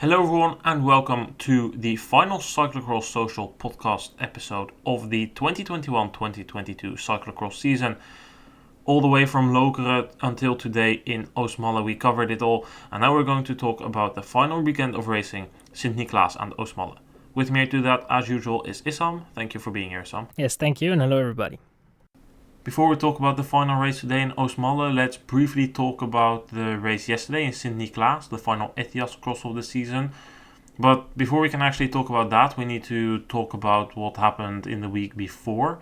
Hello everyone and welcome to the final Cyclocross Social podcast episode of the 2021-2022 Cyclocross season. All the way from Lokeren until today in Oostmalle, we covered it all, and now we're going to talk about the final weekend of racing, Sint Niklaas and Oostmalle. With me to that, as usual, is Issam. Thank you for being here, Issam. Yes, thank you, and hello everybody. Before we talk about the final race today in Oostmalle, let's briefly talk about the race yesterday in Sint Niklaas, the final Ethias cross of the season. But before we can actually talk about that, we need to talk about what happened in the week before.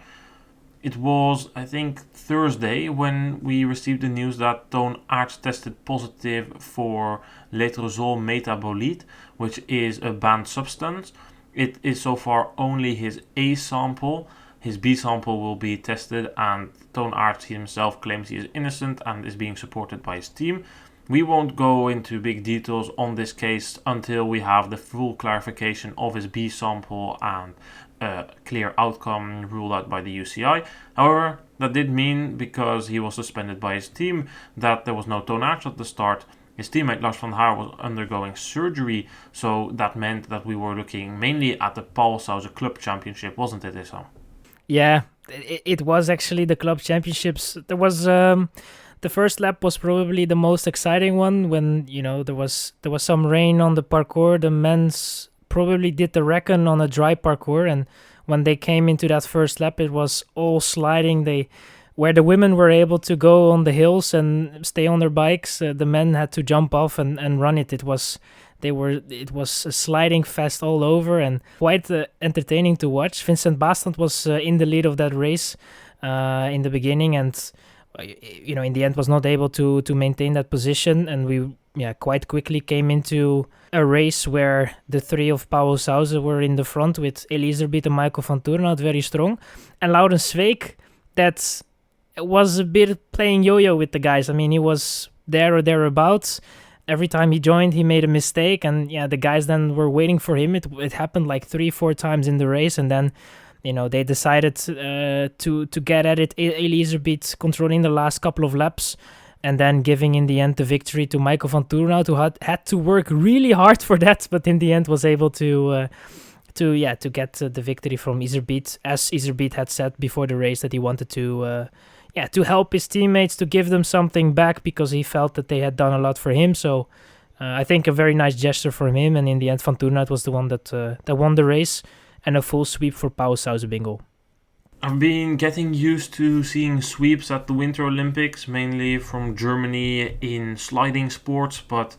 It was, I think, Thursday when we received the news that Toon Aerts tested positive for letrozole metabolite, which is a banned substance. It is so far only his A sample. His B sample will be tested, and Toon Aerts himself claims he is innocent and is being supported by his team. We won't go into big details on this case until we have the full clarification of his B sample and a clear outcome ruled out by the UCI. However, that did mean, because he was suspended by his team, that there was no Toon Aerts at the start. His teammate Lars Vanthourenhout was undergoing surgery, so that meant that we were looking mainly at the Vanthourenhout Club Championship, wasn't it, Issam? Yeah, it was actually the club championships. There was the first lap was probably the most exciting one when there was some rain on the parcours. The men's probably did the reckon on a dry parcours, and when they came into that first lap, it was all sliding. Where the women were able to go on the hills and stay on their bikes, the men had to jump off and run it. It was a sliding fest all over and quite entertaining to watch. Vincent Bastant was in the lead of that race in the beginning, and in the end was not able to maintain that position, and we quite quickly came into a race where the three of Vanthourenhout were in the front with Eli Iserbyt and Michael Vanthourenhout very strong, and Laurens Sweeck that was a bit playing yo-yo with the guys. I mean, he was there or thereabouts. Every time he joined, he made a mistake, and the guys then were waiting for him. It happened like 3-4 times in the race, and then they decided to get at it. Eli Iserbyt controlling the last couple of laps, and then giving in the end the victory to Michael Vanthourenhout, who had to work really hard for that, but in the end was able to get the victory from Iserbyt, as Iserbyt had said before the race that he wanted to help his teammates, to give them something back because he felt that they had done a lot for him. So I think a very nice gesture from him, and in the end Vanthourenhout was the one that won the race, and a full sweep for Vanthourenhout bingo. I've been getting used to seeing sweeps at the Winter Olympics, mainly from Germany in sliding sports, but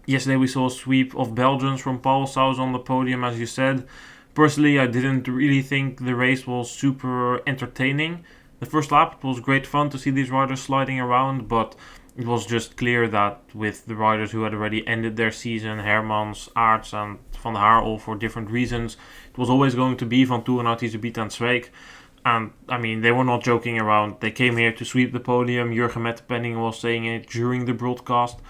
yesterday we saw a sweep of Belgians from Vanthourenhout on the podium, as you said. Personally, I didn't really think the race was super entertaining. The first lap, it was great fun to see these riders sliding around, but it was just clear that with the riders who had already ended their season, Hermans, Aerts and Van der Haar, all for different reasons, it was always going to be Vanthourenhout, Iserbyt and Sweeck. And, I mean, they were not joking around. They came here to sweep the podium. Jurgen Mettepenning was saying it during the broadcast.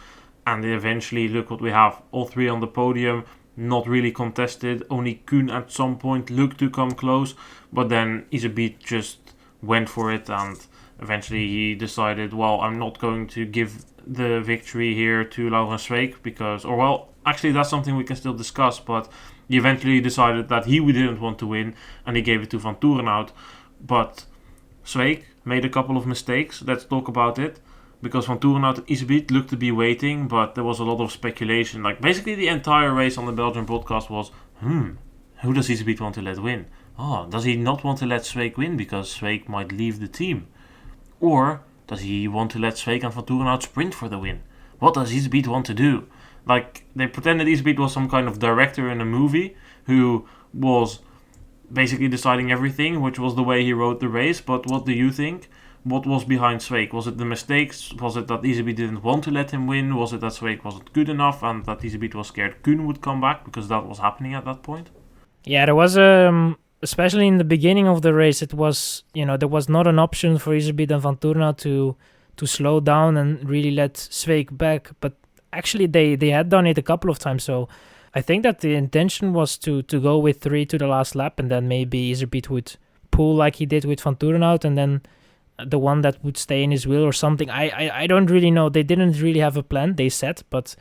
And eventually, look what we have. All three on the podium, not really contested. Only Kuhn at some point looked to come close. But then Iserbyt just went for it, and eventually he decided, well, I'm not going to give the victory here to Laurens Sweeck actually that's something we can still discuss, but he eventually decided that he didn't want to win, and he gave it to Vanthourenhout. But Sweeck made a couple of mistakes. Let's talk about it, because Vanthourenhout and Iserbyt looked to be waiting, but there was a lot of speculation. Like, basically the entire race on the Belgian broadcast was, who does Iserbyt want to let win? Does he not want to let Sweeck win because Sweeck might leave the team? Or does he want to let Sweeck and Vanthourenhout sprint for the win? What does Iserbyt want to do? Like, they pretended Iserbyt was some kind of director in a movie who was basically deciding everything, which was the way he wrote the race. But what do you think? What was behind Sweeck? Was it the mistakes? Was it that Iserbyt didn't want to let him win? Was it that Sweeck wasn't good enough and that Iserbyt was scared Kuhn would come back, because that was happening at that point? Yeah, there was especially in the beginning of the race, it was, there was not an option for Iserbyt and Vanthourenhout to slow down and really let Sweeck back. But actually, they had done it a couple of times. So I think that the intention was to go with 3 to the last lap, and then maybe Iserbyt would pull like he did with Vanthourenhout, and then the one that would stay in his wheel or something. I don't really know. They didn't really have a plan, they said, but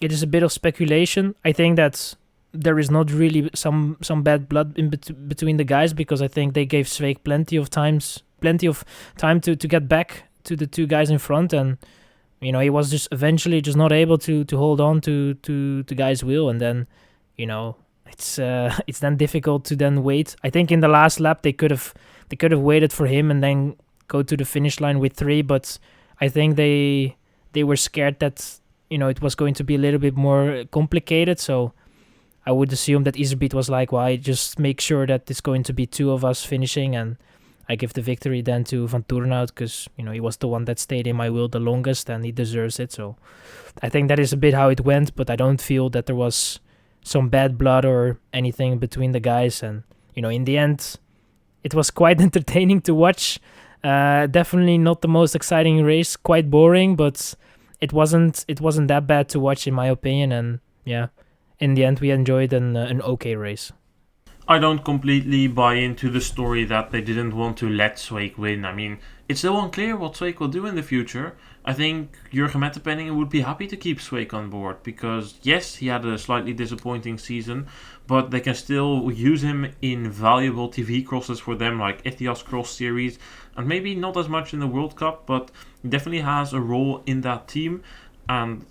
it is a bit of speculation. I think that there is not really some bad blood in between the guys, because I think they gave Sweeck plenty of time to get back to the two guys in front, and he was just eventually just not able to hold on to the guy's wheel, and then it's then difficult to then wait. I think in the last lap they could have waited for him and then go to the finish line with 3, but I think they were scared that it was going to be a little bit more complicated, so I would assume that Iserbyt was like, well, I just make sure that it's going to be 2 of us finishing, and I give the victory then to Vanthourenhout, because he was the one that stayed in my wheel the longest and he deserves it. So I think that is a bit how it went, but I don't feel that there was some bad blood or anything between the guys. And in the end, it was quite entertaining to watch. Definitely not the most exciting race, quite boring, but it wasn't that bad to watch in my opinion. And yeah, in the end we enjoyed an okay race. I don't completely buy into the story that they didn't want to let Sweeck win. I mean, it's still unclear what Sweeck will do in the future. I think Jurgen Mettepenningen would be happy to keep Sweeck on board because, yes, he had a slightly disappointing season, but they can still use him in valuable TV crosses for them, like Ethias Cross Series, and maybe not as much in the World Cup, but he definitely has a role in that team. And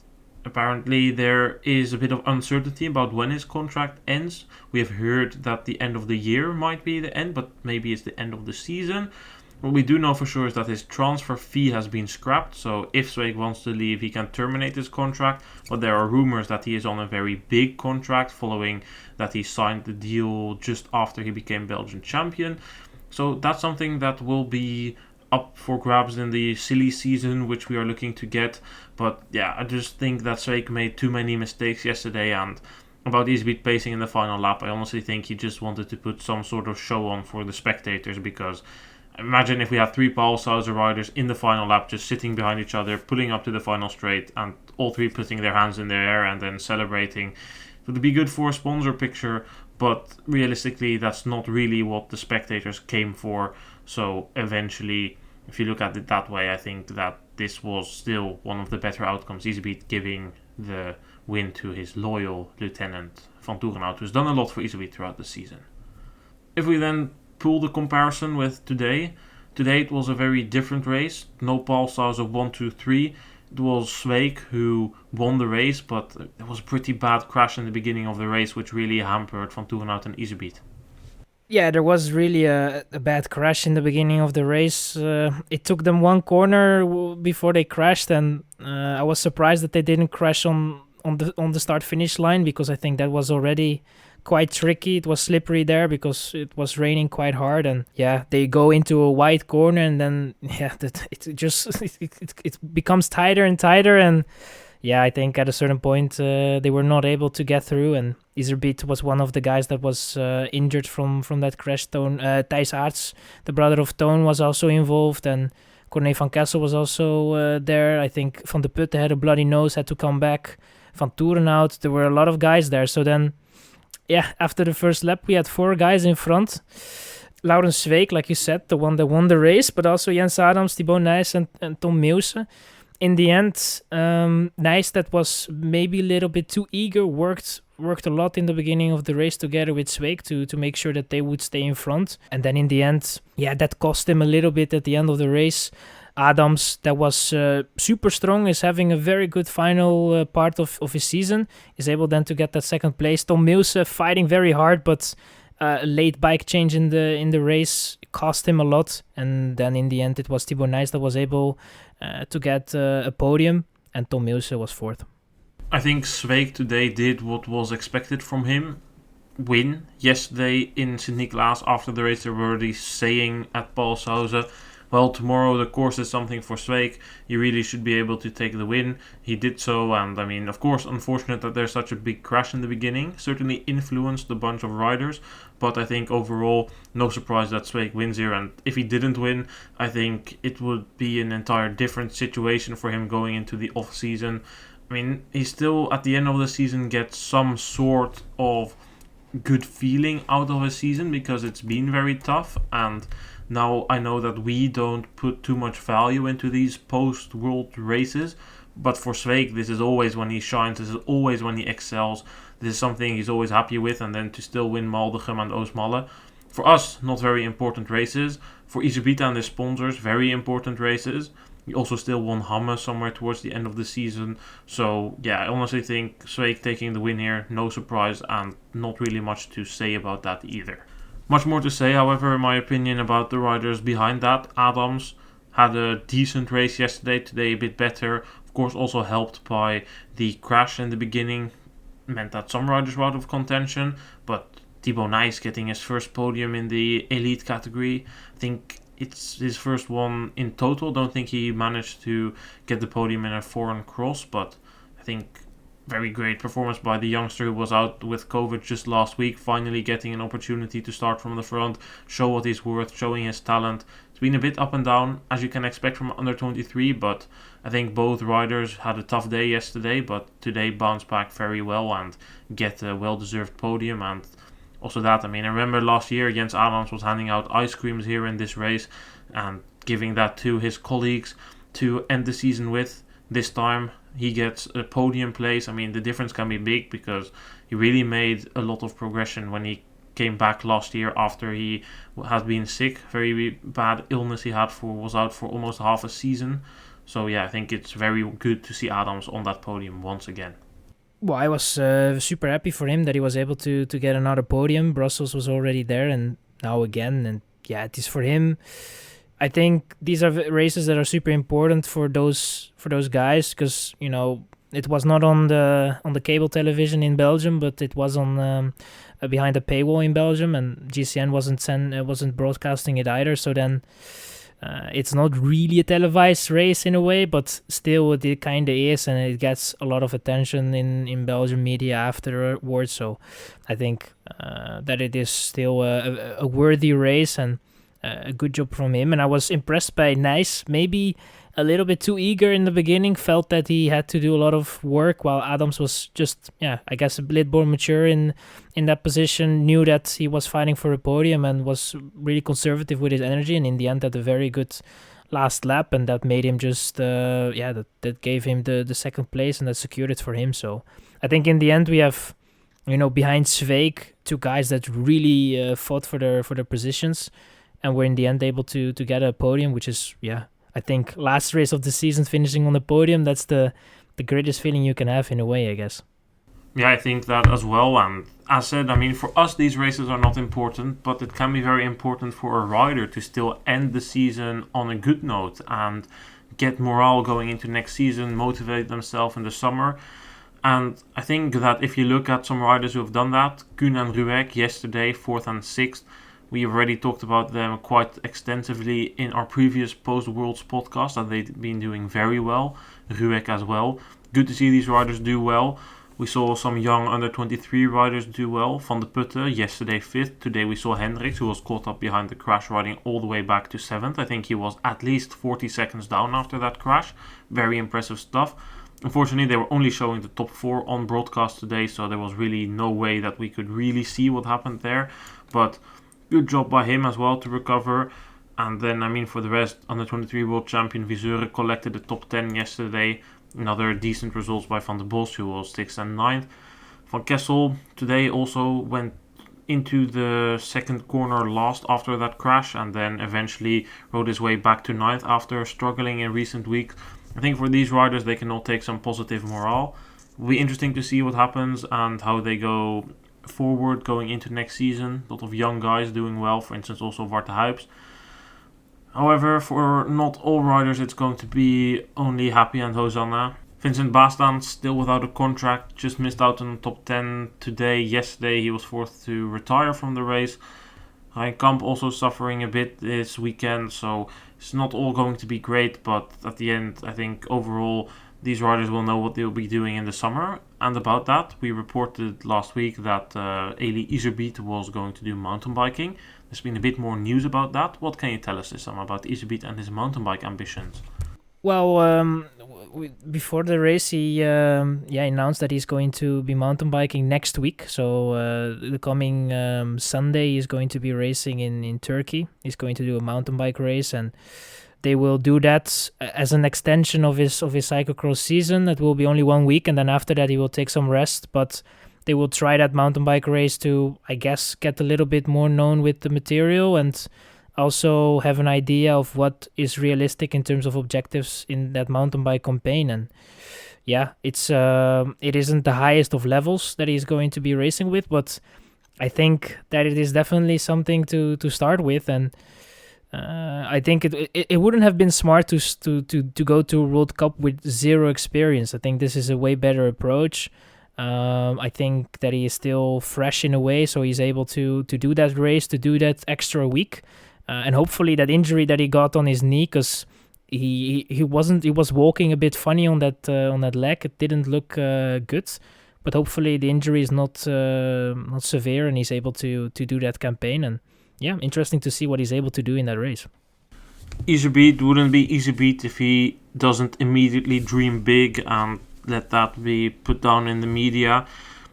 apparently there is a bit of uncertainty about when his contract ends. We have heard that the end of the year might be the end, but maybe it's the end of the season. What we do know for sure is that his transfer fee has been scrapped, so if Sweeck wants to leave, he can terminate his contract, but there are rumors that he is on a very big contract following that he signed the deal just after he became Belgian champion. So that's something that will be up for grabs in the silly season, which we are looking to get. But yeah, I just think that Sweeck made too many mistakes yesterday, and about Iserbyt pacing in the final lap, I honestly think he just wanted to put some sort of show on for the spectators, because imagine if we had 3 Paulshauser riders in the final lap just sitting behind each other, pulling up to the final straight, and all 3 putting their hands in the air and then celebrating. It would be good for a sponsor picture, but realistically that's not really what the spectators came for. So eventually, if you look at it that way, I think that this was still one of the better outcomes. Iserbyt giving the win to his loyal lieutenant Vanthourenhout, who's done a lot for Iserbyt throughout the season. If we then pull the comparison with today it was a very different race. No Paulshauser 1, 2, 3. It was Sweeck who won the race, but there was a pretty bad crash in the beginning of the race, which really hampered Vanthourenhout and Iserbyt. Yeah, there was really a bad crash in the beginning of the race. It took them one corner before they crashed, and I was surprised that they didn't crash on the start-finish line, because I think that was already quite tricky. It was slippery there because it was raining quite hard, and yeah, they go into a wide corner, and then it becomes tighter and tighter, and yeah, I think at a certain point they were not able to get through, and Iserbyt was one of the guys that was injured from that crash. Thijs Aerts, the brother of Toon, was also involved, and Corné van Kessel was also there. I think Van de Putte had a bloody nose, had to come back. Vanthourenhout, there were a lot of guys there. So then, yeah, after the first lap, we had 4 guys in front. Laurens Sweeck, like you said, the one that won the race, but also Jens Adams, Thibaut Nys, and Tom Meeuwse. In the end, Nys, that was maybe a little bit too eager, worked a lot in the beginning of the race together with Sweeck to make sure that they would stay in front. And then in the end, yeah, that cost him a little bit at the end of the race. Adams, that was super strong, is having a very good final part of his season, is able then to get that second place. Tom Meeuwse fighting very hard, but a late bike change in the race cost him a lot. And then in the end, it was Thibaut Nys that was able to get a podium, and Tom Meeuwse was 4th. I think Sweeck today did what was expected from him. Win. Yesterday in Sint Niklaas, after the race, they were already saying at Paulshauser, well, tomorrow the course is something for Sweeck. He really should be able to take the win. He did so, and I mean, of course, unfortunate that there's such a big crash in the beginning. Certainly influenced a bunch of riders, but I think overall, no surprise that Sweeck wins here. And if he didn't win, I think it would be an entire different situation for him going into the off-season. I mean, he still, at the end of the season, gets some sort of good feeling out of his season, because it's been very tough, and now I know that we don't put too much value into these post-world races, But for Sweeck, this is always when he shines, this is always when he excels. This is something he's always happy with, and then to still win Maldegem and Oostmalle. For us, not very important races. For Iserbyt and his sponsors, very important races. He also still won Hamme somewhere towards the end of the season. So, yeah, I honestly think Sweeck taking the win here, no surprise, and not really much to say about that either. Much more to say, however, in my opinion, about the riders behind that. Adams had a decent race yesterday, today a bit better. Of course, also helped by the crash in the beginning. Meant that some riders were out of contention, but Thibaut Nys getting his first podium in the elite category. I think it's his first one in total. Don't think he managed to get the podium in a foreign cross, but I think very great performance by the youngster who was out with COVID just last week, finally getting an opportunity to start from the front, show what he's worth, showing his talent. It's been a bit up and down, as you can expect from under 23, but I think both riders had a tough day yesterday, but today bounced back very well and get a well-deserved podium. And also that, I remember last year Jens Adams was handing out ice creams here in this race and giving that to his colleagues to end the season with. This time he gets a podium place. The difference can be big because he really made a lot of progression when he came back last year after he had been sick. Very bad illness he was out for almost half a season. So yeah, I think it's very good to see Adams on that podium once again. Well, I was super happy for him that he was able to get another podium. Brussels was already there and now again. And yeah, it is for him. I think these are races that are super important for those guys because it was not on the cable television in Belgium, but it was on behind the paywall in Belgium, and GCN wasn't broadcasting it either. So then it's not really a televised race in a way, but still it kind of is, and it gets a lot of attention in Belgian media afterwards. So I think that it is still a worthy race and a good job from him. And I was impressed by Nys, maybe a little bit too eager in the beginning, felt that he had to do a lot of work, while Adams was just, I guess a bit more mature in that position, knew that he was fighting for a podium and was really conservative with his energy, and in the end had a very good last lap, and that made him just, that gave him the second place, and that secured it for him. So I think in the end we have, behind Sweeck, two guys that really fought for their positions, and were in the end able to get a podium, which is, I think last race of the season finishing on the podium, that's the greatest feeling you can have in a way, I guess. Yeah, I think that as well. And as said, for us these races are not important, but it can be very important for a rider to still end the season on a good note and get morale going into next season, motivate themselves in the summer. And I think that if you look at some riders who have done that, Kuhn and Rueck yesterday, 4th and 6th, we already talked about them quite extensively in our previous Post-Worlds podcast, that they've been doing very well. Rueck as well. Good to see these riders do well. We saw some young under-23 riders do well. Van de Putte, yesterday 5th. Today we saw Hendricks, who was caught up behind the crash, riding all the way back to 7th. I think he was at least 40 seconds down after that crash. Very impressive stuff. Unfortunately, they were only showing the top 4 on broadcast today, so there was really no way that we could really see what happened there. But good job by him as well to recover. And then, for the rest, under-23 world champion Viseur collected the top 10 yesterday. Another decent results by Van der Bos, who was 6th and 9th. Van Kessel today also went into the second corner last after that crash, and then eventually rode his way back to 9th after struggling in recent weeks. I think for these riders, they can all take some positive morale. It'll be interesting to see what happens and how they go forward going into next season. A lot of young guys doing well, for instance also Warte Huijps. However, for not all riders it's going to be only happy and hosanna. Vincent Baastaan still without a contract, just missed out on the top 10 today. Yesterday he was forced to retire from the race. Ryan Kamp also suffering a bit this weekend, so it's not all going to be great, but at the end I think overall these riders will know what they'll be doing in the summer. And about that, we reported last week that Eli Iserbyt was going to do mountain biking. There's been a bit more news about that. What can you tell us, Issam, about Iserbyt and his mountain bike ambitions? Well, before the race, he announced that he's going to be mountain biking next week. So the coming Sunday, he's going to be racing in Turkey. He's going to do a mountain bike race, and they will do that as an extension of his cyclocross season. It will be only 1 week, and then after that he will take some rest. But they will try that mountain bike race to, I guess, get a little bit more known with the material and also have an idea of what is realistic in terms of objectives in that mountain bike campaign. And yeah, it isn't the highest of levels that he's going to be racing with, but I think that it is definitely something to start with. And I think it wouldn't have been smart to go to a World Cup with zero experience. I think this is a way better approach. I think that he is still fresh in a way, so he's able to do that race, to do that extra week, and hopefully that injury that he got on his knee, because he was walking a bit funny on that leg. It didn't look good, but hopefully the injury is not severe and he's able to do that campaign. And yeah, interesting to see what he's able to do in that race. Iserbyt wouldn't be Iserbyt if he doesn't immediately dream big and let that be put down in the media.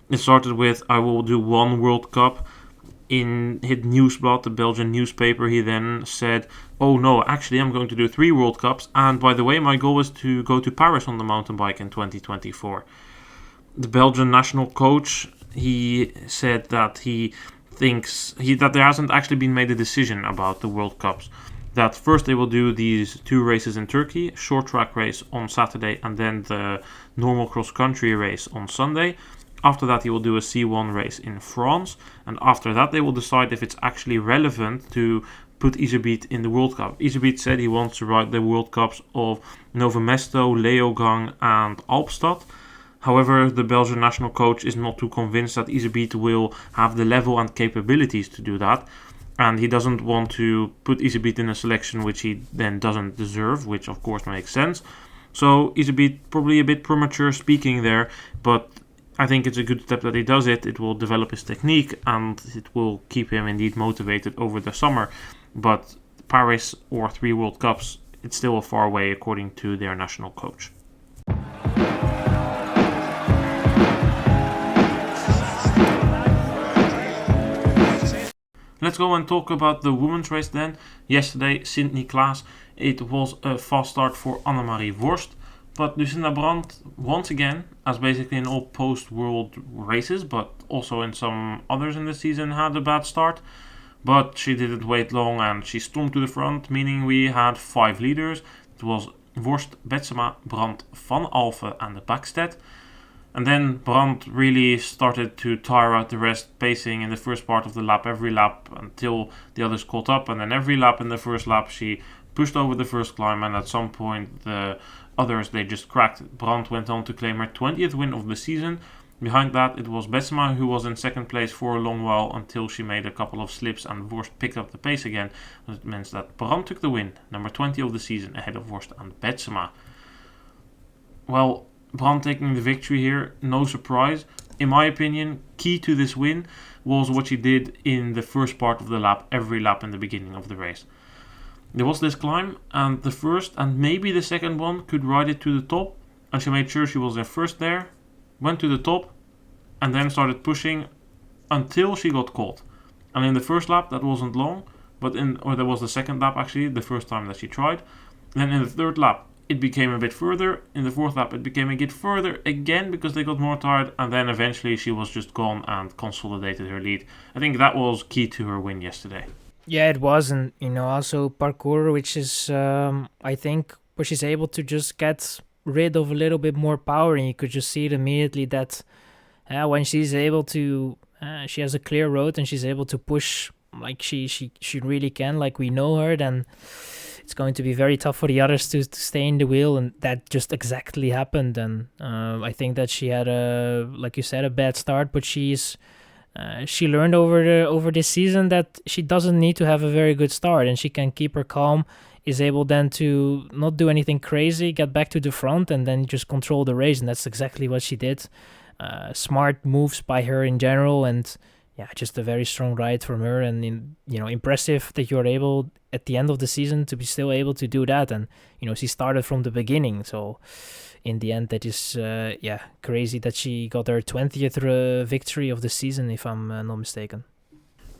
It started with, I will do one World Cup. In his Nieuwsblad, the Belgian newspaper, he then said, oh no, actually I'm going to do 3 World Cups, and by the way, my goal is to go to Paris on the mountain bike in 2024. The Belgian national coach, he said that he thinks that there hasn't actually been made a decision about the World Cups. That first they will do these 2 races in Turkey, short track race on Saturday and then the normal cross-country race on Sunday. After that he will do a C1 race in France, and after that they will decide if it's actually relevant to put Iserbyt in the World Cup. Iserbyt said he wants to ride the World Cups of Novo Mesto, Leogang and Alpstad. However, the Belgian national coach is not too convinced that Iserbyt will have the level and capabilities to do that. And he doesn't want to put Iserbyt in a selection which he then doesn't deserve, which of course makes sense. So Iserbyt probably a bit premature speaking there, but I think it's a good step that he does it. It will develop his technique and it will keep him indeed motivated over the summer. But Paris or 3 World Cups, it's still a far way according to their national coach. Let's go and talk about the women's race then. Yesterday, Sint Niklaas, it was a fast start for Annemarie Worst. But Lucinda Brandt, once again, as basically in all post-world races, but also in some others in the season, had a bad start. But she didn't wait long and she stormed to the front, meaning we had 5 leaders. It was Worst, Betsema, Brandt, Van Alphen and de Backstedt. And then Brandt really started to tire out the rest, pacing in the first part of the lap, every lap, until the others caught up. And then every lap in the first lap, she pushed over the first climb, and at some point the others, they just cracked. Brandt went on to claim her 20th win of the season. Behind that, it was Betsema who was in second place for a long while until she made a couple of slips and Worst picked up the pace again. It means that Brandt took the win, number 20 of the season, ahead of Worst and Betsema. Well, Brandt taking the victory here, no surprise. In my opinion, key to this win was what she did in the first part of the lap, every lap in the beginning of the race. There was this climb, and the first and maybe the second one could ride it to the top, and she made sure she was there first there, went to the top, and then started pushing until she got caught. And in the first lap, that wasn't long, or there was the second lap actually, the first time that she tried. Then in the third lap, it became a bit further. In the fourth lap, it became a bit further again because they got more tired. And then eventually she was just gone and consolidated her lead. I think that was key to her win yesterday. Yeah, it was. And, also parkour, which is, I think, where she's able to just get rid of a little bit more power. And you could just see it immediately that when she's able to, she has a clear road and she's able to push like she really can, like we know her, then it's going to be very tough for the others to stay in the wheel, and that just exactly happened. And I think that she had like you said, a bad start, but she learned over this season that she doesn't need to have a very good start, and she can keep her calm, is able then to not do anything crazy, get back to the front, and then just control the race, and that's exactly what she did. Smart moves by her in general, and yeah, just a very strong ride from her, and impressive that you're able at the end of the season to be still able to do that. And she started from the beginning, so in the end that is crazy that she got her 20th victory of the season, if I'm not mistaken.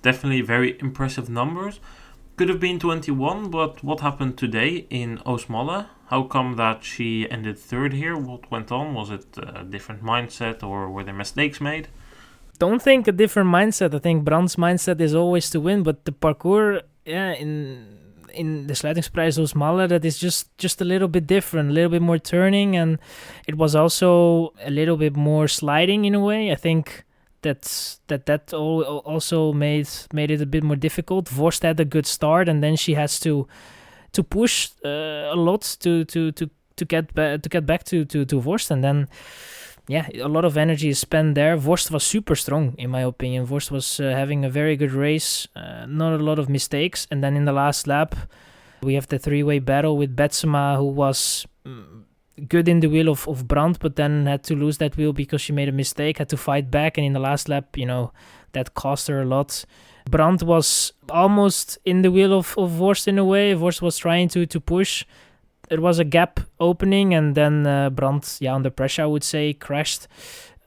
Definitely very impressive numbers, Could have been 21, but what happened today in Oostmalle? How come that she ended third here? What went on? Was it a different mindset, or were there mistakes made? Don't think a different mindset. I think Brand's mindset is always to win, but the parcours, in the Sluitingsprijs Oostmalle, that is just a little bit different, a little bit more turning, and it was also a little bit more sliding in a way. I think that also made it a bit more difficult. Vorst had a good start, and then she has to push a lot to get back to Vorst, and then a lot of energy is spent there. Vorst was super strong, in my opinion. Vorst was having a very good race, not a lot of mistakes. And then in the last lap, we have the three-way battle with Betsema, who was good in the wheel of Brand, but then had to lose that wheel because she made a mistake, had to fight back. And in the last lap, that cost her a lot. Brand was almost in the wheel of Vorst in a way. Vorst was trying to push. It was a gap opening, and then Brand, under pressure, I would say, crashed.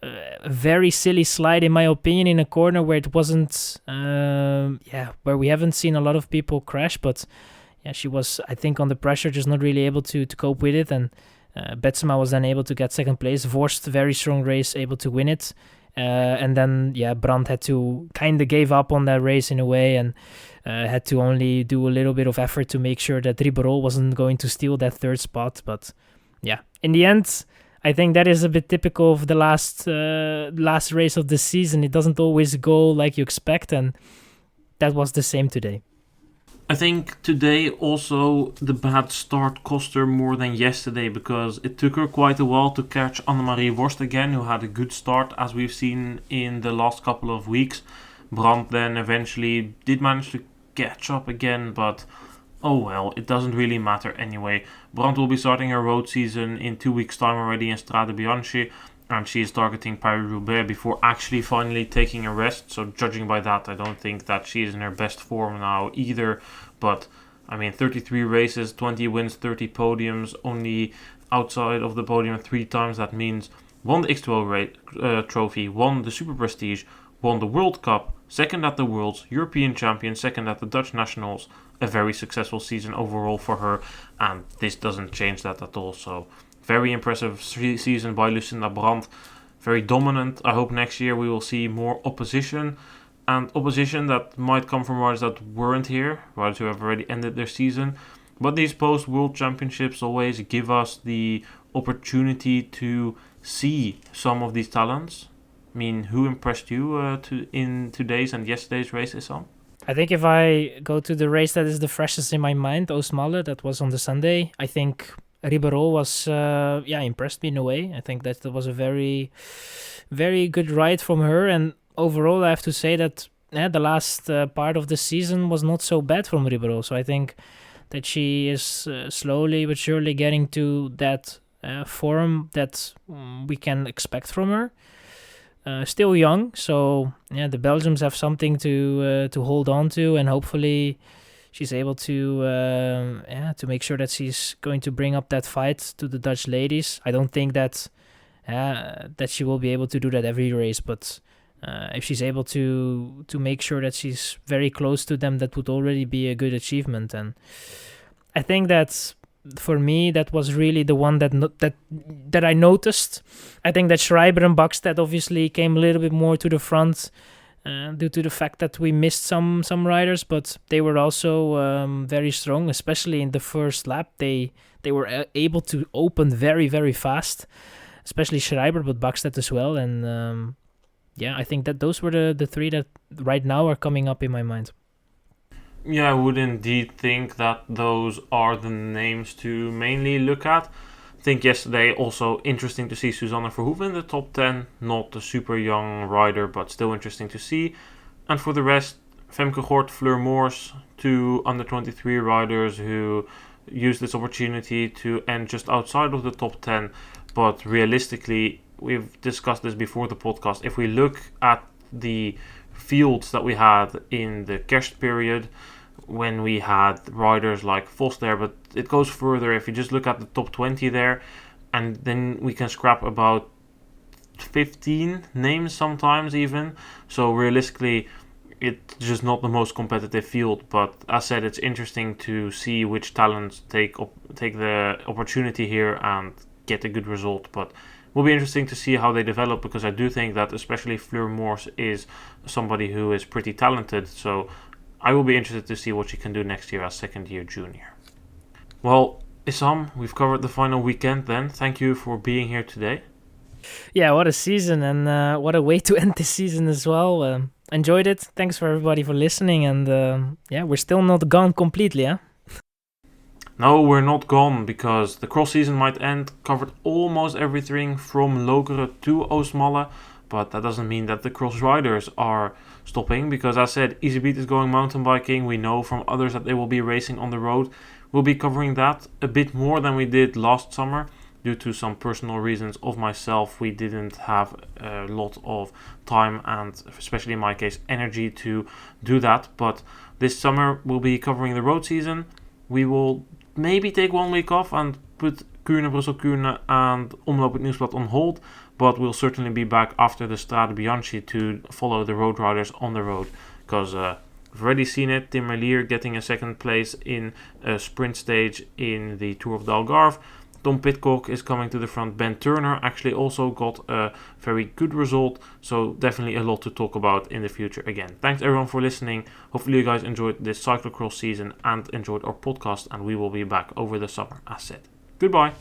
A very silly slide, in my opinion, in a corner where it wasn't, where we haven't seen a lot of people crash. But she was, I think, under pressure, just not really able to cope with it. And Betsema was then able to get second place. Vorst, very strong race, able to win it. And then, Brand had to kind of gave up on that race in a way, and had to only do a little bit of effort to make sure that Ribeiro wasn't going to steal that third spot. But in the end, I think that is a bit typical of the last race of the season. It doesn't always go like you expect, and that was the same today. I think today also the bad start cost her more than yesterday, because it took her quite a while to catch Annemarie Vorst again, who had a good start as we've seen in the last couple of weeks. Brand then eventually did manage to catch up again, but oh well, it doesn't really matter anyway. Brand will be starting her road season in 2 weeks' time already in Strade Bianchi, and she is targeting Paris-Roubaix before actually finally taking a rest. So judging by that, I don't think that she is in her best form now either. But I mean, 33 races, 20 wins, 30 podiums, only outside of the podium 3 times. That means won the X12 trophy, won the Super Prestige, won the World Cup, second at the Worlds, European champion, second at the Dutch Nationals. A very successful season overall for her, and this doesn't change that at all. So very impressive season by Lucinda Brand. Very dominant. I hope next year we will see more opposition, and opposition that might come from riders that weren't here, riders who have already ended their season. But these post-World Championships always give us the opportunity to see some of these talents. I mean, who impressed you in today's and yesterday's race, Issam? I think if I go to the race that is the freshest in my mind, Oostmalle, that was on the Sunday, I think Ribeiro was impressed me in a way. I think that was a very, very good ride from her. And overall, I have to say that the last part of the season was not so bad from Ribeiro. So I think that she is slowly but surely getting to that form that we can expect from her. Still young, so the Belgians have something to hold on to, and hopefully she's able to make sure that she's going to bring up that fight to the Dutch ladies. I don't think that she will be able to do that every race, but if she's able to make sure that she's very close to them, that would already be a good achievement. And I think that for me, that was really the one that I noticed. I think that Schreiber and Bakstedt obviously came a little bit more to the front due to the fact that we missed some riders, but they were also very strong, especially in the first lap. They were able to open very, very fast, especially Schreiber, but Bakstedt as well. And I think that those were the 3 that right now are coming up in my mind. Yeah, I would indeed think that those are the names to mainly look at. I think yesterday also interesting to see Suzanne Verhoeven in the top 10. Not a super young rider, but still interesting to see. And for the rest, Femke Gort, Fleur Moors, 2 under-23 riders who used this opportunity to end just outside of the top 10. But realistically, we've discussed this before the podcast. If we look at the fields that we had in the Kerst period, when we had riders like Vos there, but it goes further. If you just look at the top 20 there, and then we can scrap about 15 names sometimes even. So realistically, it's just not the most competitive field. But as said, it's interesting to see which talents take the opportunity here and get a good result. But it will be interesting to see how they develop, because I do think that especially Fleur Moors is somebody who is pretty talented. So I will be interested to see what she can do next year as second year junior. Well, Issam, we've covered the final weekend then. Thank you for being here today. Yeah, what a season, and what a way to end this season as well. Enjoyed it. Thanks for everybody for listening, and we're still not gone completely, huh? No, we're not gone, because the cross season might end. Covered almost everything from Lokeren to Oostmalle, but that doesn't mean that the cross riders are stopping, because as I said, Iserbyt is going mountain biking. We know from others that they will be racing on the road. We'll be covering that a bit more than we did last summer. Due to some personal reasons of myself, we didn't have a lot of time and, especially in my case, energy to do that. But this summer we'll be covering the road season. We will maybe take 1 week off and put Kuurne, Brussel-Kuurne and Omloop het Nieuwsblad on hold. But we'll certainly be back after the Strade Bianchi to follow the road riders on the road. Because we've already seen it, Tim Merlier getting a second place in a sprint stage in the Tour of the Algarve. Tom Pidcock is coming to the front. Ben Turner actually also got a very good result. So definitely a lot to talk about in the future again. Thanks everyone for listening. Hopefully you guys enjoyed this cyclocross season and enjoyed our podcast. And we will be back over the summer, as said. Goodbye.